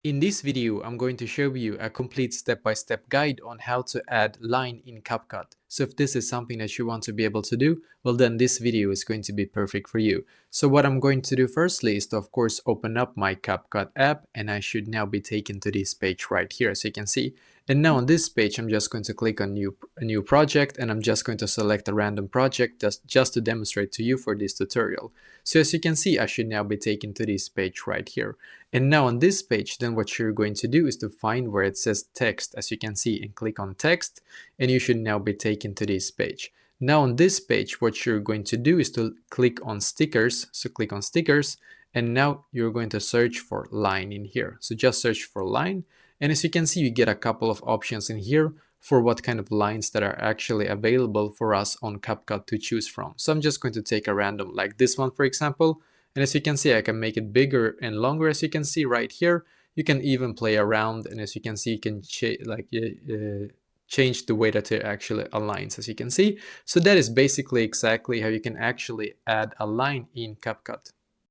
In this video, I'm going to show you a complete step-by-step guide on how to add line in CapCut. So if this is something that you want to be able to do, well then this video is going to be perfect for you. So what I'm going to do firstly is to of course open up my CapCut app, and I should now be taken to this page right here as you can see. And now on this page, I'm just going to click on a new project, and I'm just going to select a random project just to demonstrate to you for this tutorial. So as you can see, I should now be taken to this page right here. And now on this page, then what you're going to do is to find where it says text, as you can see, and click on text, and you should now be taken to this page. Now on this page, what you're going to do is to click on stickers. So click on stickers, and now you're going to search for line in here. So just search for line. And as you can see, you get a couple of options in here for what kind of lines that are actually available for us on CapCut to choose from. So I'm just going to take a random like this one, for example. And as you can see, I can make it bigger and longer, as you can see right here. You can even play around, and as you can see, you can change the way that it actually aligns, as you can see. So that is basically exactly how you can actually add a line in CapCut.